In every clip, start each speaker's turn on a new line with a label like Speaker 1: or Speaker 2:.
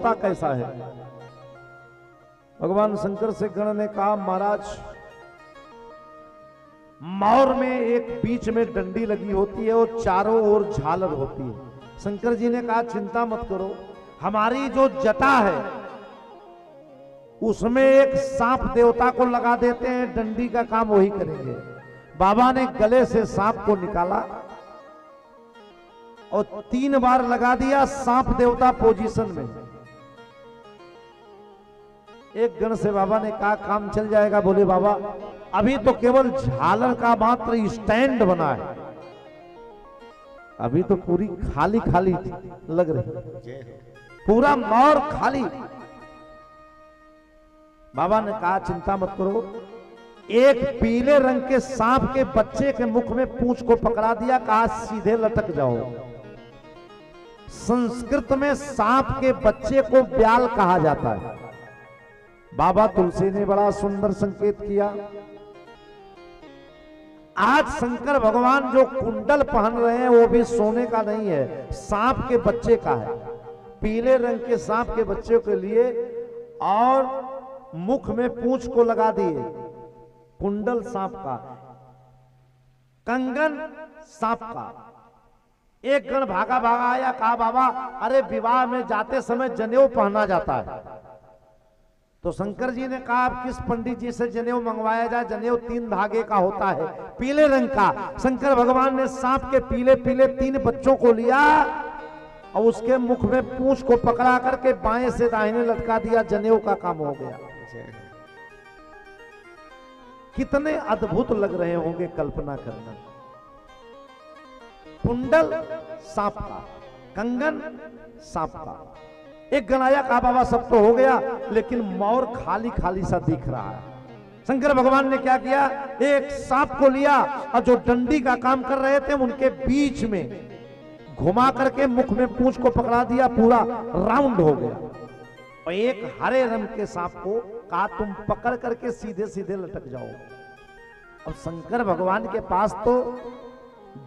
Speaker 1: होता कैसा है। भगवान शंकर से गण ने कहा, महाराज मौर में एक बीच में डंडी लगी होती है और चारों ओर झालर होती है। शंकर जी ने कहा, चिंता मत करो, हमारी जो जटा है उसमें एक सांप देवता को लगा देते हैं, डंडी का काम वही करेंगे। बाबा ने गले से सांप को निकाला और 3 बार लगा दिया, सांप देवता पोजीशन में। एक गण से बाबा ने कहा, काम चल जाएगा। बोले, बाबा अभी तो केवल झालर का मात्र स्टैंड बना है, अभी तो पूरी खाली खाली लग रही, पूरा मौर खाली। बाबा ने कहा, चिंता मत करो, एक पीले रंग के सांप के बच्चे के मुख में पूंछ को पकड़ा दिया, कहा सीधे लटक जाओ। संस्कृत में सांप के बच्चे को ब्याल कहा जाता है। बाबा तुलसी ने बड़ा सुंदर संकेत किया। आज शंकर भगवान जो कुंडल पहन रहे हैं वो भी सोने का नहीं है, सांप के बच्चे का है, पीले रंग के सांप के बच्चे के लिए, और मुख में पूंछ को लगा दिए, कुंडल सांप का, कंगन सांप का। एक गण भागा भागा आया, कहा, बाबा अरे विवाह में जाते समय जनेऊ पहना जाता है। तो शंकर जी ने कहा, आप किस पंडित जी से जनेऊ मंगवाया जाए? जनेऊ 3 धागे का होता है, पीले रंग का। शंकर भगवान ने सांप के पीले पीले 3 बच्चों को लिया और उसके मुख में पूंछ को पकड़ा करके बाएं से दाहिने लटका दिया, जनेऊ का काम हो गया। कितने अद्भुत लग रहे होंगे, कल्पना करना। कुंडल सांप का, कंगन सांप का। एक गण आया, कहा, बाबा सब तो हो गया, लेकिन मौर खाली खाली सा दिख रहा है। शंकर भगवान ने क्या किया, एक सांप को लिया और जो डंडी का काम कर रहे थे उनके बीच में घुमा करके मुख में पूंछ को पकड़ा दिया, पूरा राउंड हो गया। और एक हरे रंग के सांप को कहा, तुम पकड़ करके सीधे सीधे लटक जाओ। अब शंकर भगवान के पास तो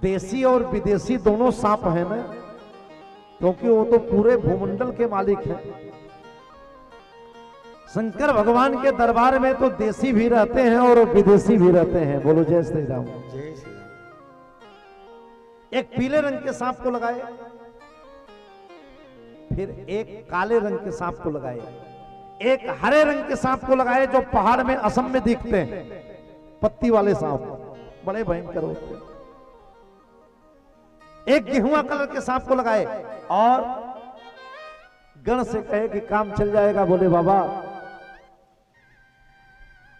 Speaker 1: देसी और विदेशी दोनों सांप हैं ना, क्योंकि वो तो पूरे भूमंडल के मालिक हैं। शंकर भगवान के दरबार में तो देसी भी रहते हैं और विदेशी भी रहते हैं। बोलो जय श्री राम।
Speaker 2: जय श्री राम।
Speaker 1: एक पीले रंग के सांप को लगाए, फिर एक काले रंग के सांप को लगाए, एक हरे रंग के सांप को लगाए जो पहाड़ में असम में दिखते हैं, पत्ती वाले सांप बड़े भयंकर होते हैं। एक गेहुआ कलर के सांप को लगाए और गण से कहे कि काम चल जाएगा। बोले, बाबा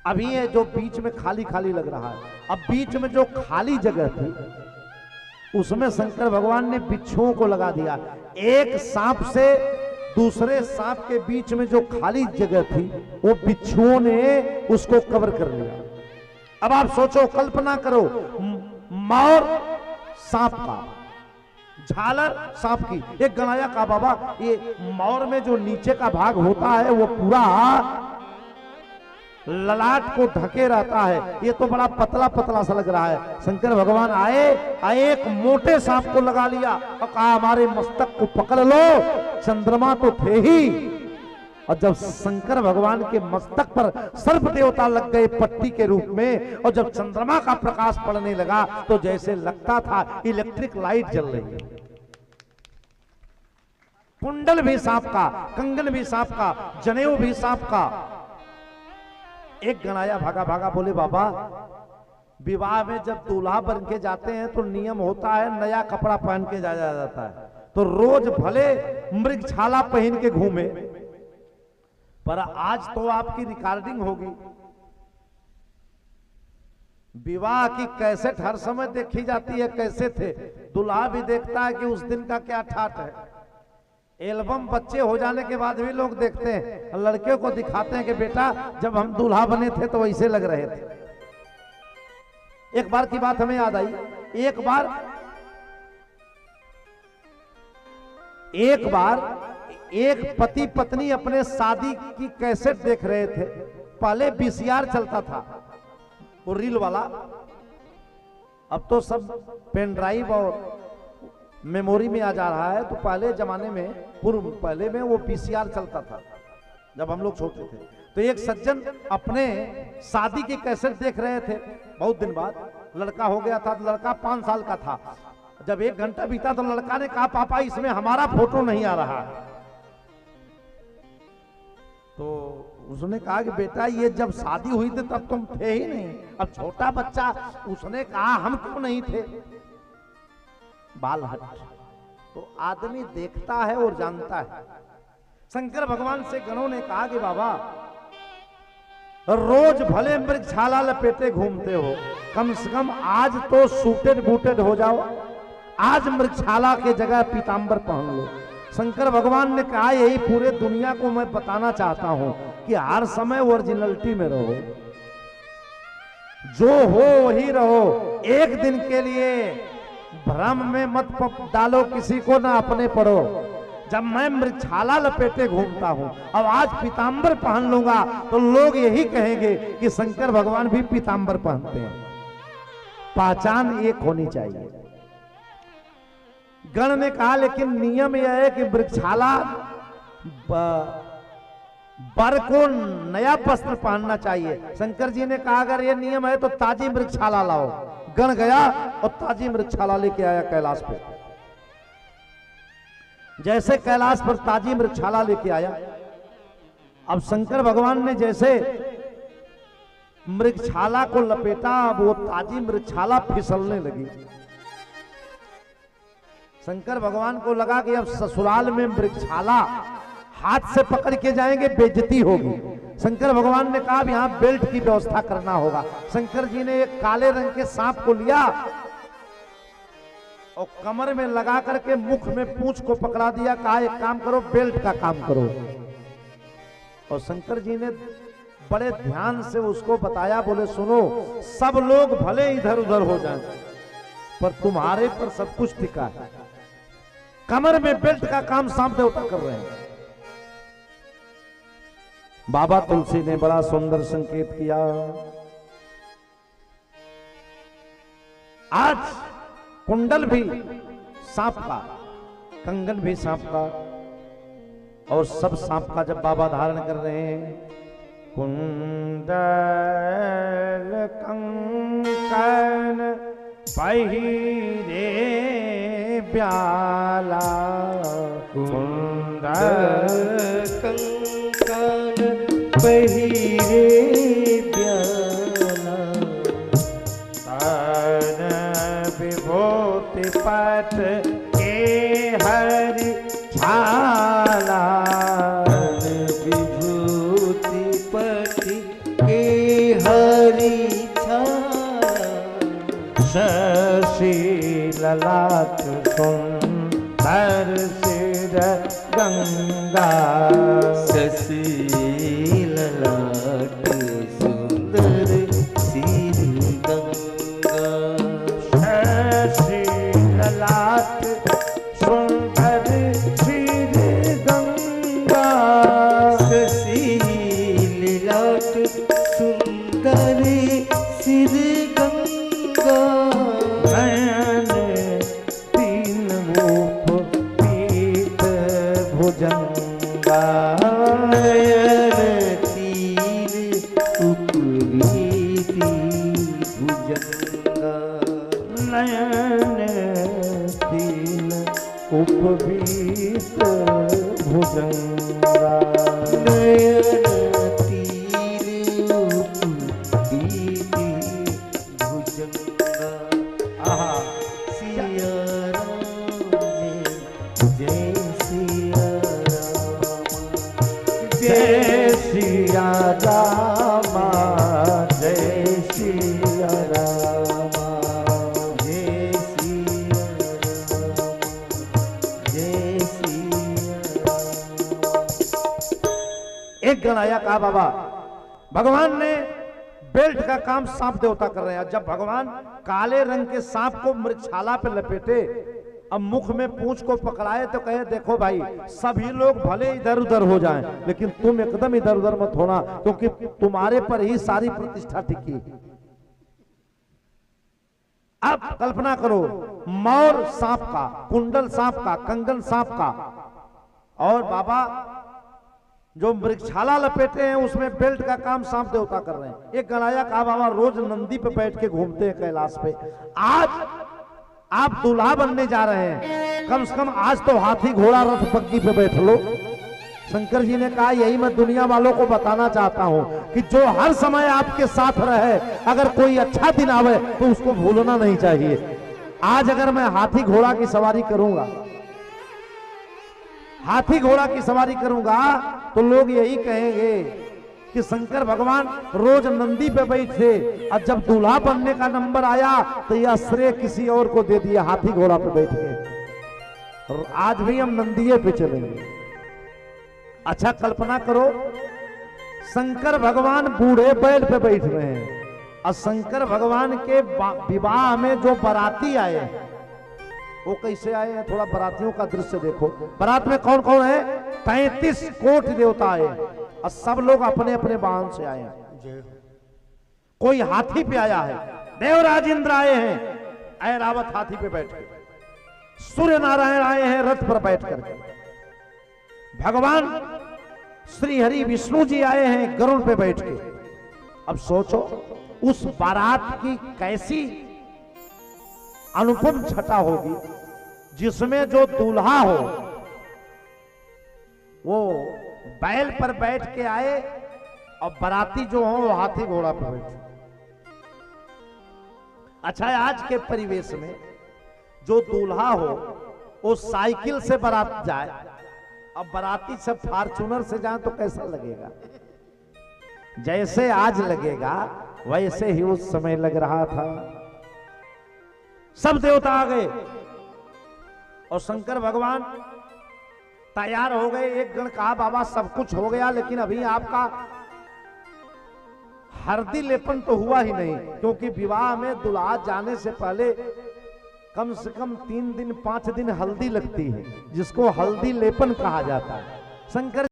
Speaker 1: अभी ये जो बीच में खाली खाली लग रहा है, अब बीच में जो खाली जगह थी उसमें शंकर भगवान ने बिच्छुओं को लगा दिया। एक सांप से दूसरे सांप के बीच में जो खाली जगह थी वो बिच्छुओं ने उसको कवर कर लिया। अब आप सोचो, कल्पना करो, मौर सांप का, झालर सांप की। एक गणाया का, बाबा ये मौर में जो नीचे का भाग होता है वो पूरा ललाट को ढके रहता है, ये तो बड़ा पतला पतला सा लग रहा है। शंकर भगवान आए, एक मोटे सांप को लगा लिया और कहा, हमारे मस्तक को पकड़ लो। चंद्रमा तो थे ही, और जब शंकर भगवान के मस्तक पर सर्प देवता लग गए पट्टी के रूप में, और जब चंद्रमा का प्रकाश पड़ने लगा तो जैसे लगता था इलेक्ट्रिक लाइट जल रही है। कुंडल भी सांप का, कंगन भी सांप का, जनेऊ भी सांप का। एक गणाया भागा भागा, बोले, बाबा विवाह में जब दूल्हा बन के जाते हैं तो नियम होता है नया कपड़ा पहन के जाया जाता है, तो रोज भले मृगछाला पहन के घूमे, पर आज तो आपकी रिकॉर्डिंग होगी। विवाह की कैसेट हर समय देखी जाती है, कैसे थे, दूल्हा भी देखता है कि उस दिन का क्या ठाट है। एल्बम बच्चे हो जाने के बाद भी लोग देखते हैं, लड़के को दिखाते हैं कि बेटा जब हम दूल्हा बने थे तो वैसे लग रहे थे। एक बार की बात हमें याद आई, एक बार एक पति पत्नी अपने शादी की कैसेट देख रहे थे। पहले वीसीआर चलता था, वो रील वाला, अब तो सब पेन ड्राइव और मेमोरी में आ जा रहा है। तो पहले जमाने में, पूर्व पहले में वो पीसीआर चलता था जब हम लोग छोटे थे। तो एक सज्जन अपने शादी की कैसेट देख रहे थे, बहुत दिन बाद लड़का हो गया था। लड़का 5 साल का था। जब 1 घंटा बीता तो लड़का ने कहा, पापा इसमें हमारा फोटो नहीं आ रहा। तो उसने कहा कि बेटा ये जब शादी हुई थी तब तुम थे ही नहीं, अब छोटा बच्चा। उसने कहा हम क्यों नहीं थे। बाल हट। तो आदमी देखता है और जानता है। शंकर भगवान से गणों ने कहा कि बाबा रोज भले मृगछाला लपेटे घूमते हो, कम से कम आज तो सूटेड बूटेड हो जाओ। आज मृगछाला के जगह पीतांबर पहन लो। शंकर भगवान ने कहा यही पूरे दुनिया को मैं बताना चाहता हूं कि हर समय ओरिजिनलिटी में रहो, जो हो वही रहो। एक दिन के लिए भ्रम में मत डालो किसी को, ना अपने पड़ो। जब मैं मृगछाला लपेटे घूमता हूं, अब आज पीतांबर पहन लूंगा तो लोग यही कहेंगे कि शंकर भगवान भी पीतांबर पहनते हैं। पहचान एक होनी चाहिए। गण ने कहा लेकिन नियम यह है कि मृगछाला बर को नया वस्त्र पहनना चाहिए। शंकर जी ने कहा अगर ये नियम है तो ताजी मृगछाला लाओ। गण गया और ताजी मृगछाला लेके आया कैलाश पे। जैसे कैलाश पर ताजी मृगछाला लेके आया, अब शंकर भगवान ने जैसे मृगछाला को लपेटा, अब वो ताजी मृगछाला फिसलने लगी। शंकर भगवान को लगा कि अब ससुराल में मृगछाला हाथ से पकड़ के जाएंगे, बेइज्जती होगी। शंकर भगवान ने कहा यहां बेल्ट की व्यवस्था करना होगा। शंकर जी ने एक काले रंग के सांप को लिया और कमर में लगा करके मुख में पूंछ को पकड़ा दिया। कहा एक काम करो, बेल्ट का काम करो। और शंकर जी ने बड़े ध्यान से उसको बताया, बोले सुनो, सब लोग भले इधर उधर हो जाएं पर तुम्हारे पर सब कुछ टिका है। कमर में बेल्ट का काम सांप देवता कर रहे हैं। बाबा तुलसी ने बड़ा सुंदर संकेत किया। आज कुंडल भी सांप का, कंगन भी सांप का, और सब सांप का जब बाबा धारण कर रहे हैं। कुंडल कंकन पहिरे प्याला, कुंडल कंकन पहिरे प्याला, तान विभूति पट के हरि छाला,
Speaker 2: विभूति पट के हरि छाला,
Speaker 1: शशि ललाट सुंदर सिर गंगा,
Speaker 2: शशि ललाट सुंदर सिर गंगा,
Speaker 1: शशि ललाट सुंदर सिर गंगा,
Speaker 2: शशि ललाट सुंदर सिर गंगा,
Speaker 1: नयन तीन रूप पीत भुजंगा,
Speaker 2: नयन तीन उपवीति भुजंगा,
Speaker 1: नयन तीन उपवीत भुजंगा,
Speaker 2: नयन तीन उपवीति भुजंगा।
Speaker 1: आहा,
Speaker 2: सिया राम जय सिया राम,
Speaker 1: जय सिया रामा, जय सिया रामा,
Speaker 2: जय सिया राम, जय सिया राम।
Speaker 1: एक गण आया, कहा बाबा भगवान ने बेल्ट का काम सांप देवता कर रहे हैं। जब भगवान काले रंग के सांप को मृगछाला पे लपेटे, अब मुख में पूंछ को पकड़ाए तो कहे देखो भाई, सभी लोग भले इधर उधर हो जाएं लेकिन तुम एकदम इधर उधर मत होना, क्योंकि तुम्हारे पर ही सारी प्रतिष्ठा टिकी। अब कल्पना करो, मौर सांप का, कुंडल सांप का, कंगन सांप का, और बाबा जो मृगशाला लपेटे हैं उसमें बेल्ट का काम सांप देवता कर रहे हैं। एक गणाया कहा बाबा रोज नंदी पे बैठ के घूमते हैं कैलाश पे, आज आप दूल्हा बनने जा रहे हैं, कम से कम आज तो हाथी घोड़ा रथ बग्गी पे बैठ लो। शंकर जी ने कहा यही मैं दुनिया वालों को बताना चाहता हूं कि जो हर समय आपके साथ रहे, अगर कोई अच्छा दिन आवे तो उसको भूलना नहीं चाहिए। आज अगर मैं हाथी घोड़ा की सवारी करूंगा, हाथी घोड़ा की सवारी करूंगा, तो लोग यही कहेंगे कि शंकर भगवान रोज नंदी पे बैठे और जब दूल्हा बनने का नंबर आया तो यह श्रेय किसी और को दे दिया, हाथी घोड़ा पे बैठ गए। और आज भी हम नंदिये पे चलेंगे। अच्छा कल्पना करो, शंकर भगवान बूढ़े बैल पे बैठ रहे हैं और शंकर भगवान के विवाह में जो बाराती आए हैं वो कैसे आए हैं, थोड़ा बारातियों का दृश्य देखो। बारात में कौन कौन है? 33 कोटि देवता आए और सब लोग अपने अपने वाहन से आए हैं। कोई हाथी पे आया है, देवराज इंद्र आए हैं ऐरावत हाथी पे बैठ कर, सूर्य नारायण आए हैं रथ पर बैठ करके, भगवान श्री हरि विष्णु जी आए हैं गरुड़ पे बैठ के। अब सोचो उस बारात की कैसी अनुपम छटा होगी जिसमें जो दूल्हा हो वो बैल पर बैठ के आए और बाराती जो हो वो हाथी घोड़ा पर बैठे। अच्छा आज के परिवेश में जो दूल्हा हो वो साइकिल से बारात जाए, अब बाराती सब फॉर्च्यूनर से जाए तो कैसा लगेगा? जैसे आज लगेगा वैसे ही उस समय लग रहा था। सब देवता आ गए और शंकर भगवान तैयार हो गए। एक गण कहा बाबा सब कुछ हो गया लेकिन अभी आपका हल्दी लेपन तो हुआ ही नहीं, क्योंकि विवाह में दुल्हा जाने से पहले कम से कम 3 दिन 5 दिन हल्दी लगती है, जिसको हल्दी लेपन कहा जाता है। शंकर